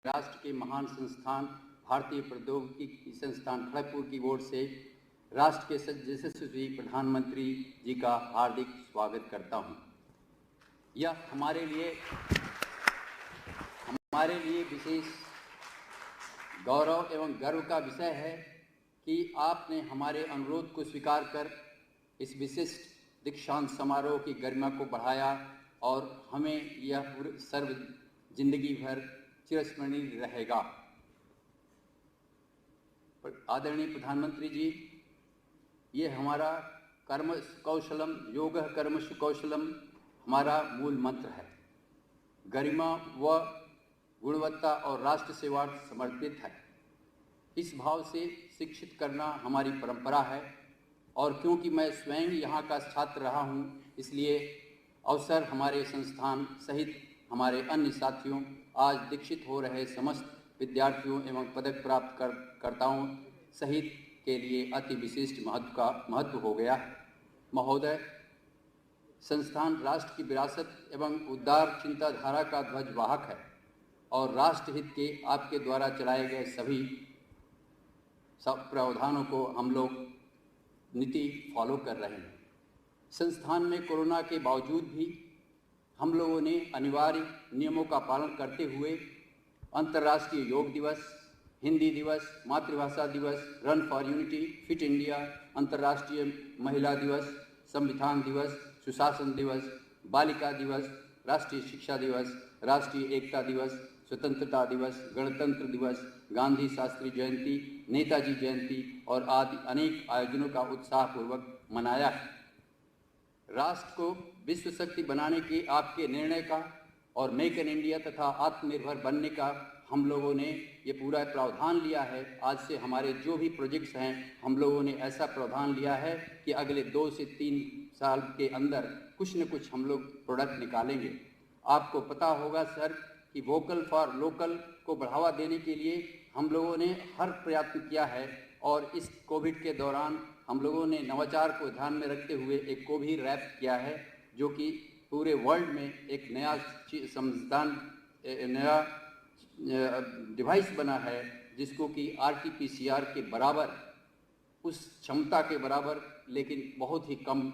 राष्ट्र के महान संस्थान भारतीय प्रौद्योगिकी संस्थान खड़गपुर की ओर से राष्ट्र के यशस्वी प्रधानमंत्री जी का हार्दिक स्वागत करता हूं। यह हमारे लिए विशेष गौरव एवं गर्व का विषय है कि आपने हमारे अनुरोध को स्वीकार कर इस विशिष्ट दीक्षांत समारोह की गरिमा को बढ़ाया और हमें यह सर्व जिंदगी भर चिरस्मरणीय रहेगा। आदरणीय प्रधानमंत्री जी, ये हमारा कर्म कौशलम योगः कर्मसु कौशलम हमारा मूल मंत्र है। गरिमा व गुणवत्ता और राष्ट्र सेवार्थ समर्पित है। इस भाव से शिक्षित करना हमारी परंपरा है और क्योंकि मैं स्वयं यहाँ का छात्र रहा हूँ, इसलिए अवसर हमारे संस्थान सहित हमारे अन्य साथियों, आज दीक्षित हो रहे समस्त विद्यार्थियों एवं पदक प्राप्त कर्ताओं सहित के लिए अति विशिष्ट महत्व हो गया है। महोदय, संस्थान राष्ट्र की विरासत एवं उदार चिंताधारा का ध्वजवाहक है और राष्ट्रहित के आपके द्वारा चलाए गए सभी प्रावधानों को हम लोग नीति फॉलो कर रहे हैं। संस्थान में कोरोना के बावजूद भी हम लोगों ने अनिवार्य नियमों का पालन करते हुए अंतर्राष्ट्रीय योग दिवस, हिंदी दिवस, मातृभाषा दिवस, run for unity, fit India, अंतर्राष्ट्रीय महिला दिवस, संविधान दिवस, सुशासन दिवस, बालिका दिवस, राष्ट्रीय शिक्षा दिवस, राष्ट्रीय एकता दिवस, स्वतंत्रता दिवस, गणतंत्र दिवस, गांधी शास्त्री जयंती, नेताजी जयंती और आदि अनेक आयोजनों का उत्साहपूर्वक मनाया है। राष्ट्र को विश्व शक्ति बनाने के आपके निर्णय का और मेक इन इंडिया तथा आत्मनिर्भर बनने का हम लोगों ने ये पूरा प्रावधान लिया है। आज से हमारे जो भी प्रोजेक्ट्स हैं, हम लोगों ने ऐसा प्रावधान लिया है कि अगले 2 से 3 साल के अंदर कुछ न कुछ हम लोग प्रोडक्ट निकालेंगे। आपको पता होगा सर कि वोकल फॉर लोकल को बढ़ावा देने के लिए हम लोगों ने हर प्रयत्न किया है और इस कोविड के दौरान हम लोगों ने नवाचार को ध्यान में रखते हुए एक कोविड रैप किया है, जो कि पूरे वर्ल्ड में एक नया नया डिवाइस बना है, जिसको कि RT-PCR के बराबर, उस क्षमता के बराबर, लेकिन बहुत ही कम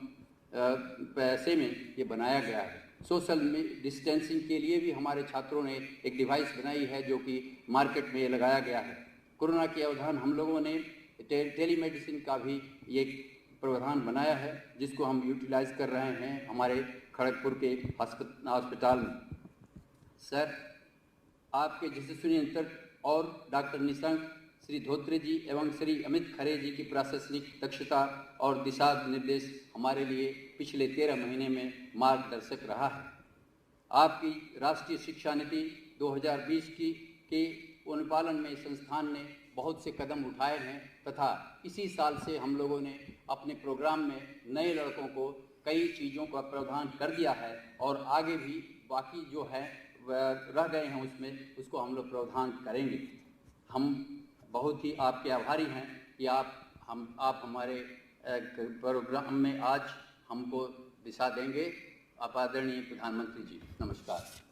पैसे में ये बनाया गया है। सोशल डिस्टेंसिंग के लिए भी हमारे छात्रों ने एक डिवाइस बनाई है जो कि मार्केट में लगाया गया है। कोरोना के अवधान हम लोगों ने टेलीमेडिसिन का भी ये प्रावधान बनाया है, जिसको हम यूटिलाइज कर रहे हैं हमारे खड़गपुर के अस्पताल में। सर, आपके यशस्वी नेतृत्व और डॉक्टर निशंक, श्री धोत्रे जी एवं श्री अमित खरे जी की प्रशासनिक दक्षता और दिशा निर्देश हमारे लिए पिछले 13 महीने में मार्गदर्शक रहा है। आपकी राष्ट्रीय शिक्षा नीति 2020 के अनुपालन में संस्थान ने बहुत से कदम उठाए हैं तथा इसी साल से हम लोगों ने अपने प्रोग्राम में नए लड़कों को कई चीज़ों का प्रावधान कर दिया है और आगे भी बाकी जो है रह गए हैं उसको हम लोग प्रावधान करेंगे। हम बहुत ही आपके आभारी हैं कि आप हमारे प्रोग्राम में आज हमको दिशा देंगे। आप आदरणीय प्रधानमंत्री जी, नमस्कार।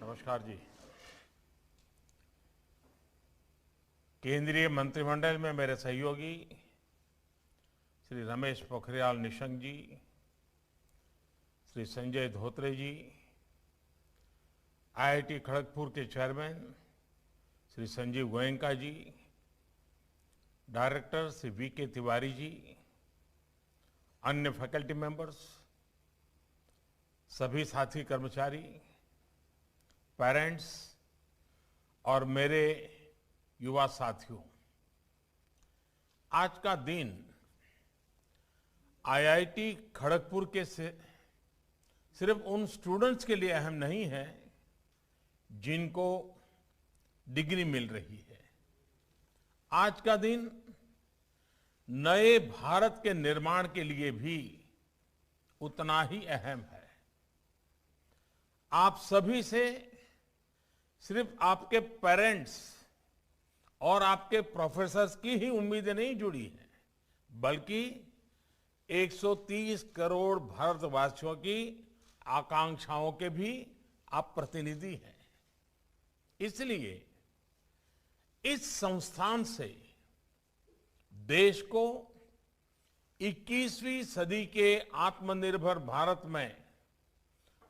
नमस्कार जी। केंद्रीय मंत्रिमंडल में मेरे सहयोगी श्री रमेश पोखरियाल निशंक जी, श्री संजय धोत्रे जी, IIT खड़गपुर के चेयरमैन श्री संजीव गोयनका जी, डायरेक्टर श्री VK तिवारी जी, अन्य फैकल्टी मेंबर्स, सभी साथी कर्मचारी, पेरेंट्स और मेरे युवा साथियों, आज का दिन IIT खड़गपुर के सिर्फ उन स्टूडेंट्स के लिए अहम नहीं है जिनको डिग्री मिल रही है। आज का दिन नए भारत के निर्माण के लिए भी उतना ही अहम है। आप सभी से सिर्फ आपके पेरेंट्स और आपके प्रोफेसर्स की ही उम्मीदें नहीं जुड़ी हैं, बल्कि 130 करोड़ भारतवासियों की आकांक्षाओं के भी आप प्रतिनिधि हैं। इसलिए इस संस्थान से देश को 21वीं सदी के आत्मनिर्भर भारत में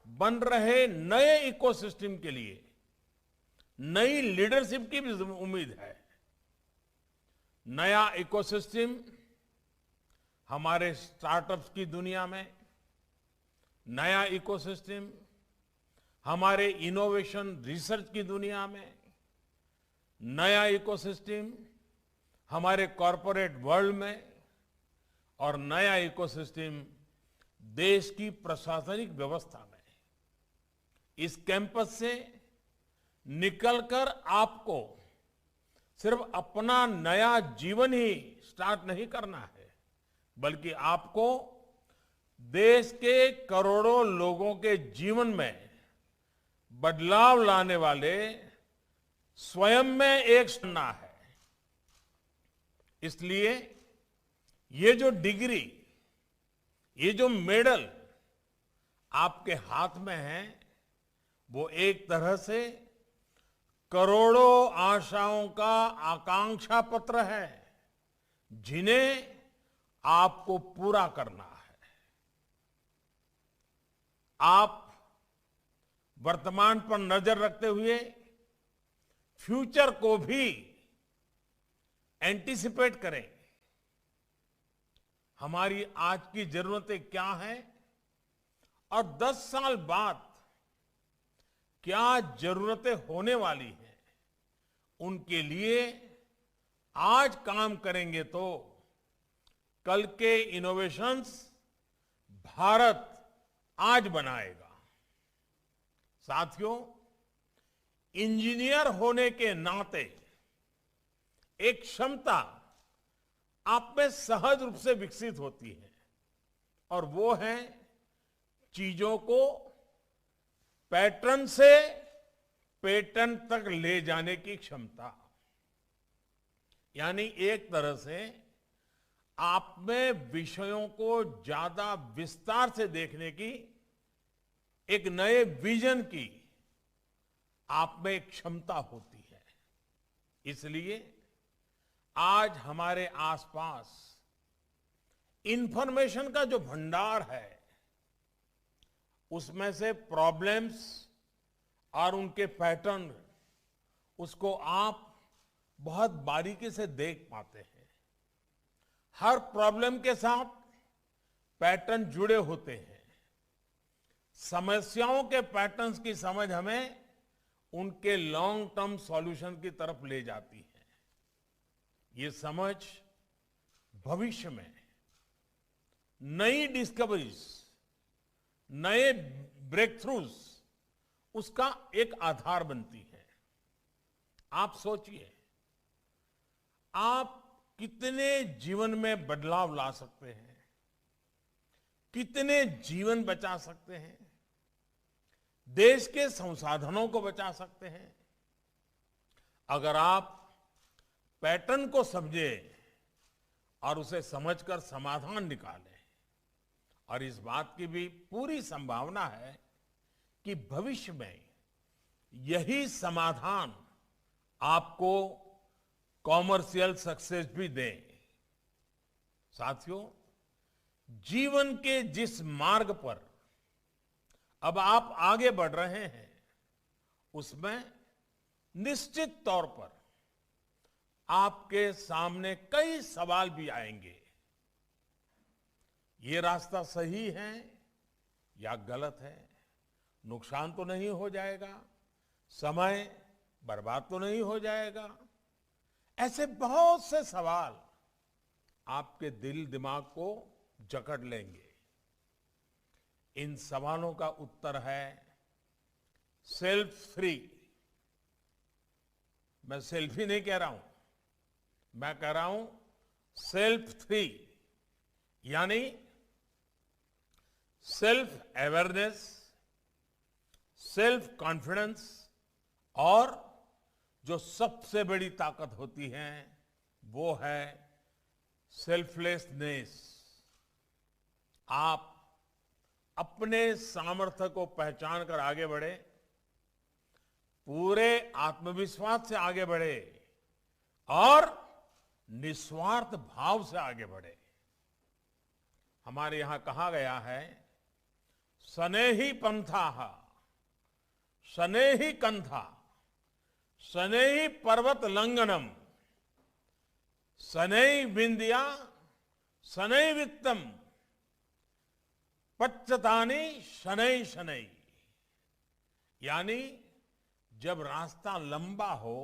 बन रहे नए इकोसिस्टम के लिए नई लीडरशिप की भी उम्मीद है। नया इकोसिस्टम हमारे स्टार्टअप्स की दुनिया में, नया इकोसिस्टम हमारे इनोवेशन रिसर्च की दुनिया में, नया इकोसिस्टम हमारे कॉरपोरेट वर्ल्ड में और नया इकोसिस्टम देश की प्रशासनिक व्यवस्था में। इस कैंपस से निकलकर आपको सिर्फ अपना नया जीवन ही स्टार्ट नहीं करना है, बल्कि आपको देश के करोड़ों लोगों के जीवन में बदलाव लाने वाले स्वयं में एक सुनना है। इसलिए ये जो डिग्री, ये जो मेडल आपके हाथ में है, वो एक तरह से करोड़ों आशाओं का आकांक्षा पत्र है, जिन्हें आपको पूरा करना है। आप वर्तमान पर नजर रखते हुए फ्यूचर को भी एंटीसिपेट करें। हमारी आज की जरूरतें क्या हैं और 10 साल बाद क्या जरूरतें होने वाली हैं, उनके लिए आज काम करेंगे तो कल के इनोवेशंस भारत आज बनाएगा। साथियों, इंजीनियर होने के नाते एक क्षमता आप में सहज रूप से विकसित होती है और वो है चीजों को पैटर्न से पेटर्न तक ले जाने की क्षमता। यानी एक तरह से आप में विषयों को ज्यादा विस्तार से देखने की, एक नए विजन की आप में एक क्षमता होती है। इसलिए आज हमारे आसपास इंफॉर्मेशन का जो भंडार है, उसमें से प्रॉब्लम्स और उनके पैटर्न, उसको आप बहुत बारीकी से देख पाते हैं। हर प्रॉब्लम के साथ पैटर्न जुड़े होते हैं। समस्याओं के पैटर्न्स की समझ हमें उनके लॉन्ग टर्म सॉल्यूशन की तरफ ले जाती है। ये समझ भविष्य में नई डिस्कवरीज, नए ब्रेक थ्रूज, उसका एक आधार बनती है। आप सोचिए, आप कितने जीवन में बदलाव ला सकते हैं, कितने जीवन बचा सकते हैं, देश के संसाधनों को बचा सकते हैं, अगर आप पैटर्न को समझे और उसे समझकर समाधान निकालें। और इस बात की भी पूरी संभावना है कि भविष्य में यही समाधान आपको कॉमर्शियल सक्सेस भी दे। साथियों, जीवन के जिस मार्ग पर अब आप आगे बढ़ रहे हैं, उसमें निश्चित तौर पर आपके सामने कई सवाल भी आएंगे। ये रास्ता सही है या गलत है? नुकसान तो नहीं हो जाएगा? समय बर्बाद तो नहीं हो जाएगा? ऐसे बहुत से सवाल आपके दिल दिमाग को जकड़ लेंगे। इन सवालों का उत्तर है सेल्फ फ्री। मैं सेल्फी नहीं कह रहा हूं, मैं कह रहा हूं सेल्फ फ्री, यानी सेल्फ अवेयरनेस, सेल्फ कॉन्फिडेंस और जो सबसे बड़ी ताकत होती है वो है सेल्फलेसनेस। आप अपने सामर्थ्य को पहचान कर आगे बढ़े, पूरे आत्मविश्वास से आगे बढ़े और निस्वार्थ भाव से आगे बढ़े। हमारे यहां कहा गया है, सनेही पंथाः सनेही कंथा सनेही पर्वत लंघनम सनई विंध्या सनई वित्तम पच्चतानि शनै शनै। यानी जब रास्ता लंबा हो,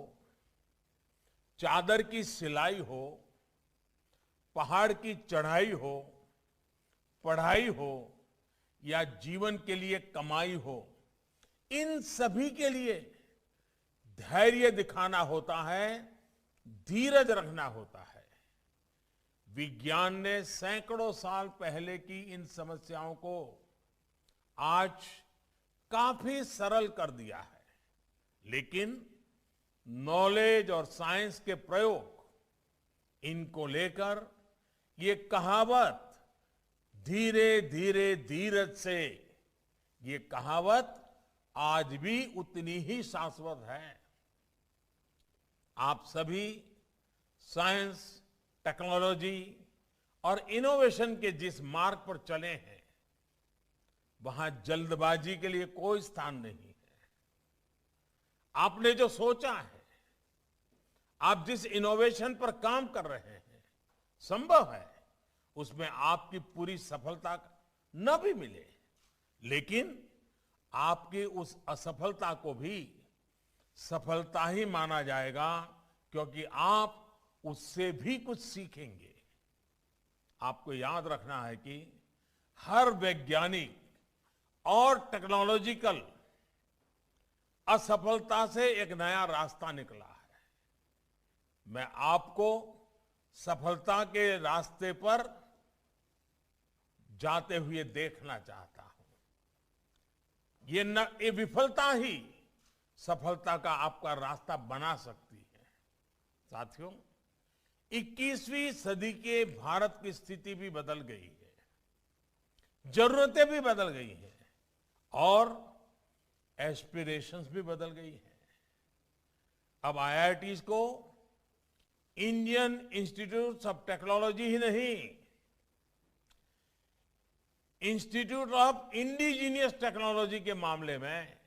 चादर की सिलाई हो, पहाड़ की चढ़ाई हो, पढ़ाई हो या जीवन के लिए कमाई हो, इन सभी के लिए धैर्य दिखाना होता है, धीरज रखना होता है। विज्ञान ने सैकड़ों साल पहले की इन समस्याओं को आज काफी सरल कर दिया है, लेकिन नॉलेज और साइंस के प्रयोग इनको लेकर ये कहावत धीरे धीरे धीरज से, ये कहावत आज भी उतनी ही शाश्वत है। आप सभी साइंस, टेक्नोलॉजी और इनोवेशन के जिस मार्ग पर चले हैं, वहां जल्दबाजी के लिए कोई स्थान नहीं है। आपने जो सोचा है, आप जिस इनोवेशन पर काम कर रहे हैं, संभव है उसमें आपकी पूरी सफलता न भी मिले, लेकिन आपकी उस असफलता को भी सफलता ही माना जाएगा, क्योंकि आप उससे भी कुछ सीखेंगे। आपको याद रखना है कि हर वैज्ञानिक और टेक्नोलॉजिकल असफलता से एक नया रास्ता निकला है। मैं आपको सफलता के रास्ते पर जाते हुए देखना चाहता हूं। ये विफलता ही सफलता का आपका रास्ता बना सकती है। साथियों, 21वीं सदी के भारत की स्थिति भी बदल गई है, जरूरतें भी बदल गई हैं और एस्पिरेशंस भी बदल गई हैं। अब आईआईटीज को इंडियन इंस्टीट्यूट ऑफ टेक्नोलॉजी ही नहीं, इंस्टीट्यूट ऑफ इंडिजीनियस टेक्नोलॉजी के मामले में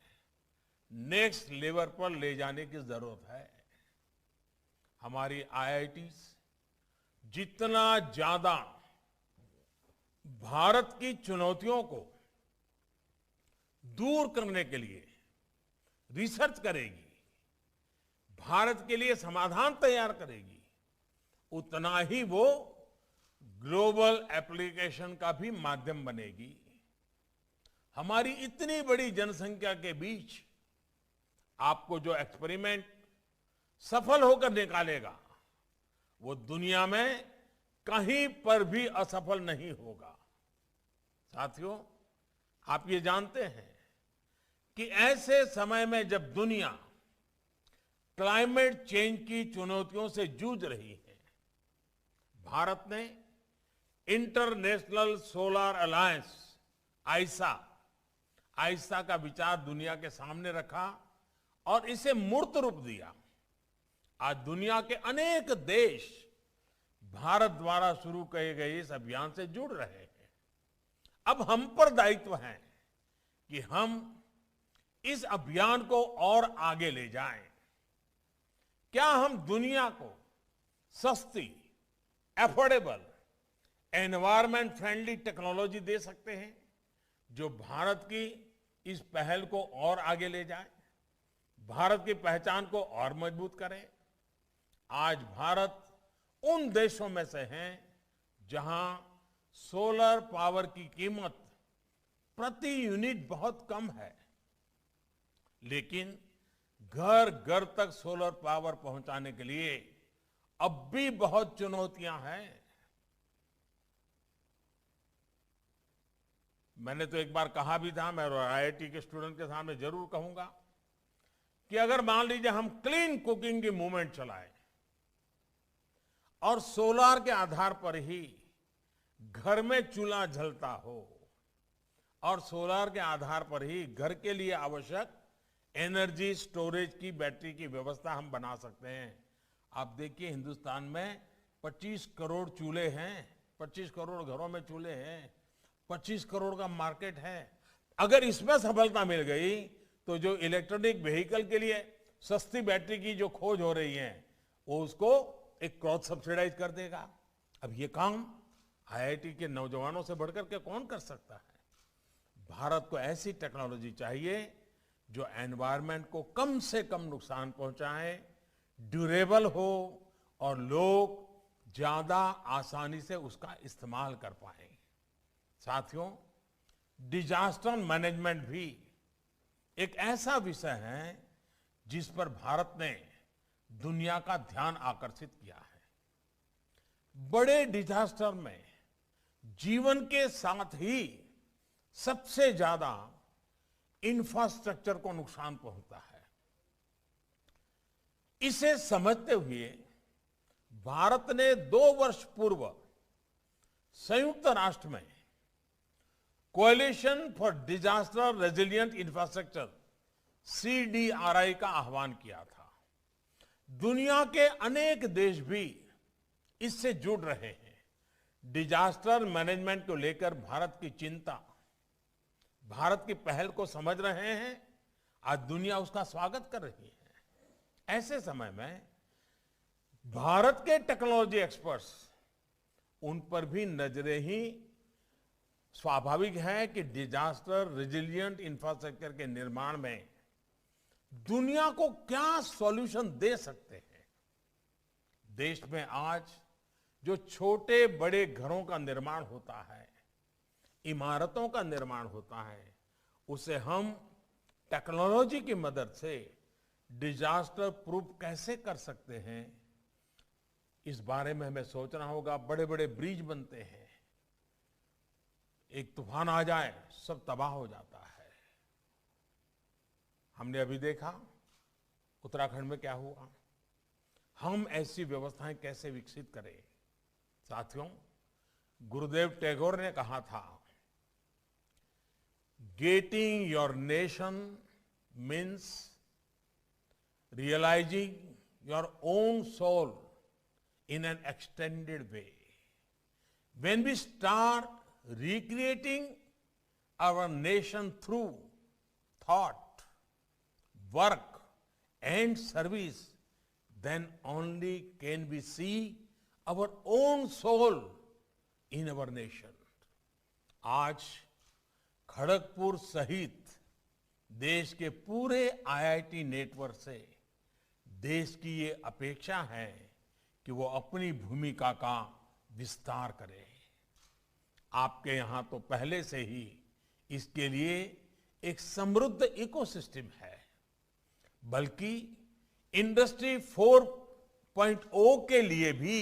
नेक्स्ट लेवल पर ले जाने की जरूरत है। हमारी आईआईटीज जितना ज्यादा भारत की चुनौतियों को दूर करने के लिए रिसर्च करेगी, भारत के लिए समाधान तैयार करेगी, उतना ही वो ग्लोबल एप्लीकेशन का भी माध्यम बनेगी। हमारी इतनी बड़ी जनसंख्या के बीच आपको जो एक्सपेरिमेंट सफल होकर निकालेगा, वो दुनिया में कहीं पर भी असफल नहीं होगा। साथियों, आप ये जानते हैं कि ऐसे समय में जब दुनिया क्लाइमेट चेंज की चुनौतियों से जूझ रही है, भारत ने इंटरनेशनल सोलर अलायंस आइसा का विचार दुनिया के सामने रखा और इसे मूर्त रूप दिया। आज दुनिया के अनेक देश भारत द्वारा शुरू किए गए इस अभियान से जुड़ रहे हैं। अब हम पर दायित्व है कि हम इस अभियान को और आगे ले जाएं। क्या हम दुनिया को सस्ती, एफोर्डेबल, एनवायरमेंट फ्रेंडली टेक्नोलॉजी दे सकते हैं, जो भारत की इस पहल को और आगे ले जाए, भारत की पहचान को और मजबूत करे। आज भारत उन देशों में से है जहां सोलर पावर की कीमत प्रति यूनिट बहुत कम है, लेकिन घर घर तक सोलर पावर पहुंचाने के लिए अब भी बहुत चुनौतियां हैं। मैंने तो एक बार कहा भी था, मैं आईआईटी के स्टूडेंट के सामने जरूर कहूंगा कि अगर मान लीजिए हम क्लीन कुकिंग की मूवमेंट चलाएं और सोलार के आधार पर ही घर में चूल्हा जलता हो और सोलार के आधार पर ही घर के लिए आवश्यक एनर्जी स्टोरेज की बैटरी की व्यवस्था हम बना सकते हैं। आप देखिए हिंदुस्तान में 25 करोड़ चूल्हे हैं, 25 करोड़ घरों में चूल्हे हैं, 25 करोड़ का मार्केट है। अगर इसमें सफलता मिल गई तो जो इलेक्ट्रॉनिक व्हीकल के लिए सस्ती बैटरी की जो खोज हो रही है वो उसको एक क्रॉस सब्सिडाइज कर देगा। अब ये काम आईआईटी के नौजवानों से बढ़कर के कौन कर सकता है? भारत को ऐसी टेक्नोलॉजी चाहिए जो एनवायरनमेंट को कम से कम नुकसान पहुंचाए, ड्यूरेबल हो और लोग ज्यादा आसानी से उसका इस्तेमाल कर पाए। साथियों, डिजास्टर मैनेजमेंट भी एक ऐसा विषय है जिस पर भारत ने दुनिया का ध्यान आकर्षित किया है। बड़े डिजास्टर में जीवन के साथ ही सबसे ज्यादा इंफ्रास्ट्रक्चर को नुकसान पहुंचता है। इसे समझते हुए भारत ने 2 वर्ष पूर्व संयुक्त राष्ट्र में coalition for disaster resilient infrastructure CDRI का आह्वान किया था। दुनिया के अनेक देश भी इससे जुड़ रहे हैं। डिजास्टर मैनेजमेंट को लेकर भारत की चिंता, भारत की पहल को समझ रहे हैं। आज दुनिया उसका स्वागत कर रही है। ऐसे समय में भारत के टेक्नोलॉजी एक्सपर्ट्स, उन पर भी नजरें ही स्वाभाविक है कि डिजास्टर रेजिलिएंट इंफ्रास्ट्रक्चर के निर्माण में दुनिया को क्या सॉल्यूशन दे सकते हैं। देश में आज जो छोटे बड़े घरों का निर्माण होता है, इमारतों का निर्माण होता है, उसे हम टेक्नोलॉजी की मदद से डिजास्टर प्रूफ कैसे कर सकते हैं, इस बारे में हमें सोचना होगा। बड़े बड़े ब्रिज बनते हैं, एक तूफान आ जाए सब तबाह हो जाता है। हमने अभी देखा उत्तराखंड में क्या हुआ। हम ऐसी व्यवस्थाएं कैसे विकसित करें। साथियों, गुरुदेव टैगोर ने कहा था, getting your nation means realising your own soul in an extended way. When we start recreating our nation through thought, work and service, then only can we see our own soul in our nation. आज खड़गपुर सहित देश के पूरे IIT network से देश की ये अपेक्षा है कि वो अपनी भूमिका का विस्तार करे। आपके यहां तो पहले से ही इसके लिए एक समृद्ध इकोसिस्टम है, बल्कि इंडस्ट्री 4.0 के लिए भी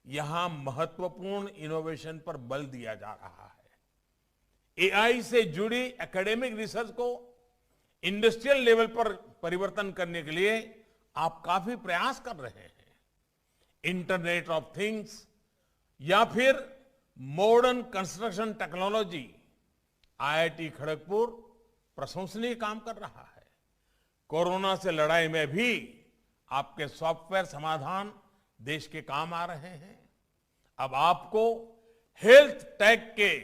यहां महत्वपूर्ण इनोवेशन पर बल दिया जा रहा है। एआई से जुड़ी एकेडमिक रिसर्च को इंडस्ट्रियल लेवल पर परिवर्तन करने के लिए आप काफी प्रयास कर रहे हैं। इंटरनेट ऑफ थिंग्स या फिर modern construction technology, IIT Kharagpur प्रशंसनीय काम कर रहा है। कोरोना से लड़ाई में भी आपके सॉफ्टवेयर समाधान देश के काम आ रहे हैं। अब आपको हेल्थ टेक के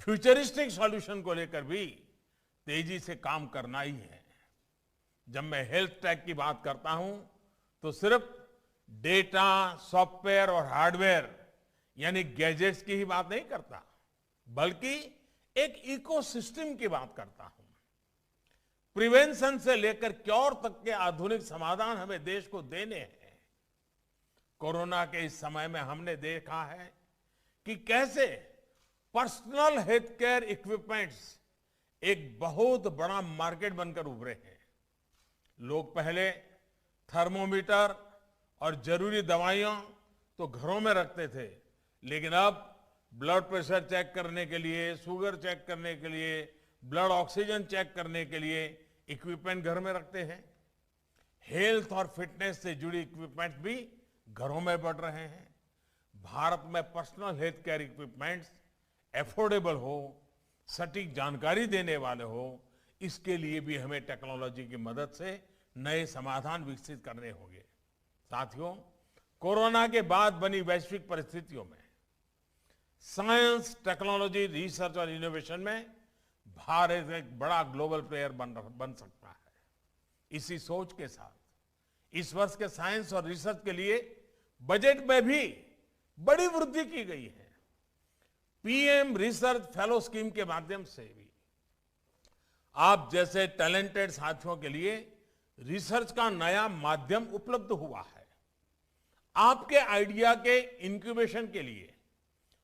फ्यूचरिस्टिक सॉल्यूशन को लेकर भी तेजी से काम करना ही है। जब मैं हेल्थ टेक की बात करता हूं तो सिर्फ डेटा, सॉफ्टवेयर और हार्डवेयर यानी गैजेट्स की ही बात नहीं करता, बल्कि एक इकोसिस्टम की बात करता हूं। प्रिवेंशन से लेकर क्योर तक के आधुनिक समाधान हमें देश को देने हैं। कोरोना के इस समय में हमने देखा है कि कैसे पर्सनल हेल्थ केयर इक्विपमेंट्स एक बहुत बड़ा मार्केट बनकर उभरे हैं। लोग पहले थर्मोमीटर और जरूरी दवाइयां तो घरों में रखते थे, लेकिन अब ब्लड प्रेशर चेक करने के लिए, शुगर चेक करने के लिए, ब्लड ऑक्सीजन चेक करने के लिए इक्विपमेंट घर में रखते हैं। हेल्थ और फिटनेस से जुड़ी इक्विपमेंट्स भी घरों में बढ़ रहे हैं। भारत में personal health care equipments affordable हो, सटीक जानकारी देने वाले हो, इसके लिए भी हमें टेक्नोलॉजी की मदद से नए समाधान विकसित करने होंगे। साथियों, कोरोना के बाद बनी वैश्विक परिस्थितियों में साइंस, टेक्नोलॉजी, रिसर्च और इनोवेशन में भारत एक बड़ा ग्लोबल प्लेयर बन सकता है। इसी सोच के साथ इस वर्ष के साइंस और रिसर्च के लिए बजट में भी बड़ी वृद्धि की गई है। पीएम रिसर्च फेलो स्कीम के माध्यम से भी आप जैसे टैलेंटेड साथियों के लिए रिसर्च का नया माध्यम उपलब्ध हुआ है। आपके आइडिया के इंक्यूबेशन के लिए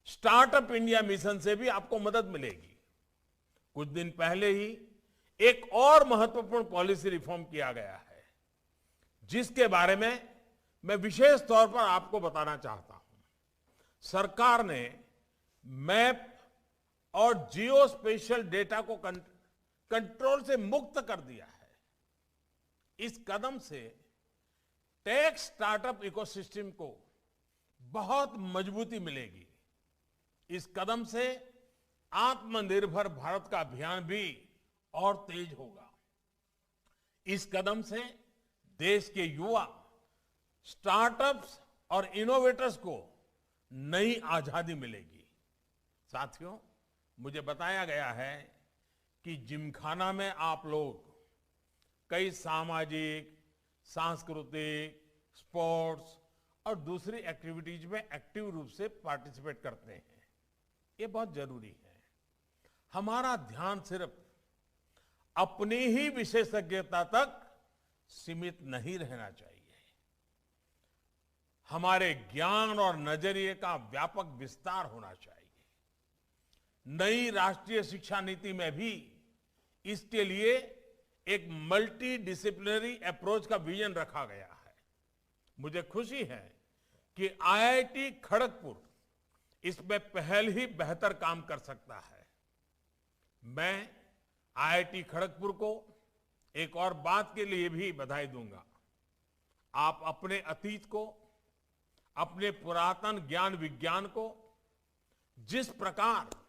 स्टार्टअप इंडिया मिशन से भी आपको मदद मिलेगी। कुछ दिन पहले ही एक और महत्वपूर्ण पॉलिसी रिफॉर्म किया गया है, जिसके बारे में मैं विशेष तौर पर आपको बताना चाहता हूं। सरकार ने मैप और जियो स्पेशियल डेटा को कंट्रोल से मुक्त कर दिया है। इस कदम से टेक स्टार्टअप इकोसिस्टम को बहुत मजबूती मिलेगी। इस कदम से आत्मनिर्भर भारत का अभियान भी और तेज होगा। इस कदम से देश के युवा, स्टार्टअप्स और इनोवेटर्स को नई आजादी मिलेगी। साथियों, मुझे बताया गया है कि जिमखाना में आप लोग कई सामाजिक, सांस्कृतिक, स्पोर्ट्स और दूसरी एक्टिविटीज में एक्टिव रूप से पार्टिसिपेट करते हैं। ये बहुत जरूरी है। हमारा ध्यान सिर्फ अपनी ही विशेषज्ञता तक सीमित नहीं रहना चाहिए। हमारे ज्ञान और नजरिए का व्यापक विस्तार होना चाहिए। नई राष्ट्रीय शिक्षा नीति में भी इसके लिए एक मल्टी डिसिप्लिनरी अप्रोच का विजन रखा गया है। मुझे खुशी है कि आईआईटी खड़गपुर इसमें पहल ही बेहतर काम कर सकता है। मैं आईआईटी खड़गपुर को एक और बात के लिए भी बधाई दूंगा। आप अपने अतीत को, अपने पुरातन ज्ञान विज्ञान को जिस प्रकार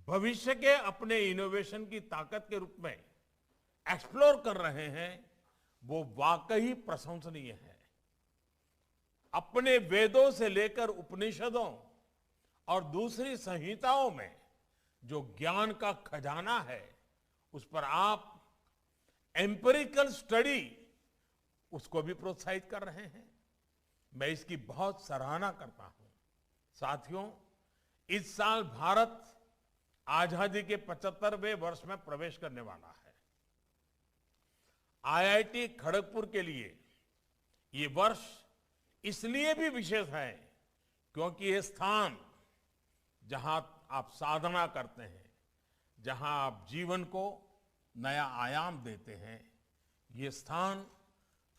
भविष्य के अपने इनोवेशन की ताकत के रूप में एक्सप्लोर कर रहे हैं, वो वाकई प्रशंसनीय है। अपने वेदों से लेकर उपनिषदों और दूसरी संहिताओं में जो ज्ञान का खजाना है, उस पर आप एम्पिरिकल स्टडी उसको भी प्रोत्साहित कर रहे हैं। मैं इसकी बहुत सराहना करता हूं। साथियों, इस साल भारत आजादी के 75वें वर्ष में प्रवेश करने वाला है। आईआईटी खड़गपुर के लिए ये वर्ष इसलिए भी विशेष है क्योंकि ये स्थान जहां आप साधना करते हैं, जहां आप जीवन को नया आयाम देते हैं, ये स्थान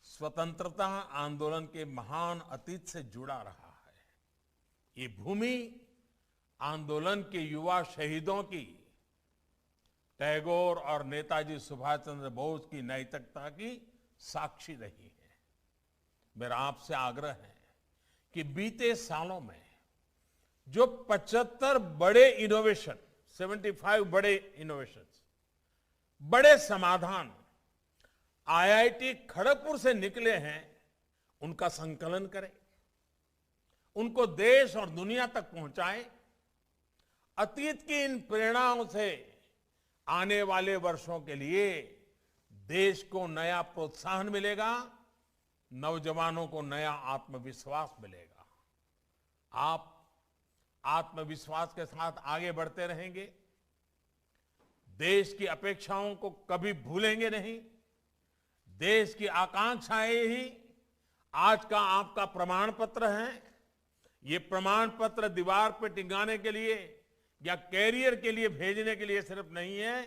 स्वतंत्रता आंदोलन के महान अतीत से जुड़ा रहा है। ये भूमि आंदोलन के युवा शहीदों की, टैगोर और नेताजी सुभाष चंद्र बोस की नैतिकता की साक्षी रही है। मेरा आपसे आग्रह है कि बीते सालों में जो 75 बड़े इनोवेशन, 75 बड़े इनोवेशन, बड़े समाधान आईआईटी खड़गपुर से निकले हैं, उनका संकलन करें, उनको देश और दुनिया तक पहुंचाएं। अतीत की इन प्रेरणाओं से आने वाले वर्षों के लिए देश को नया प्रोत्साहन मिलेगा, नौजवानों को नया आत्मविश्वास मिलेगा। आप आत्मविश्वास के साथ आगे बढ़ते रहेंगे, देश की अपेक्षाओं को कभी भूलेंगे नहीं। देश की आकांक्षाएं ही आज का आपका प्रमाण पत्र है। ये प्रमाण पत्र दीवार पर टिकाने के लिए या कैरियर के लिए भेजने के लिए सिर्फ नहीं है।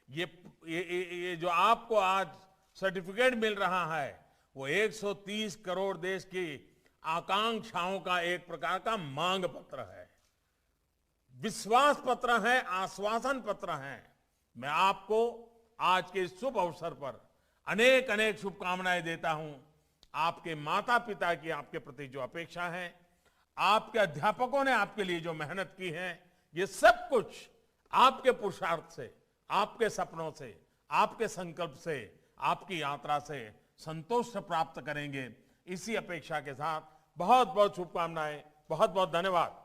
ये जो आपको आज सर्टिफिकेट मिल रहा है, वो 130 करोड़ देश की आकांक्षाओं का एक प्रकार का मांग पत्र है, विश्वास पत्र है, आश्वासन पत्र है। मैं आपको आज के इस शुभ अवसर पर अनेक अनेक शुभकामनाएं देता हूं। आपके माता पिता की आपके प्रति जो अपेक्षा है, आपके अध्यापकों ने आपके लिए जो मेहनत की है, ये सब कुछ आपके पुरुषार्थ से, आपके सपनों से, आपके संकल्प से, आपकी यात्रा से संतोष से प्राप्त करेंगे। इसी अपेक्षा के साथ बहुत बहुत शुभकामनाएं, बहुत बहुत धन्यवाद।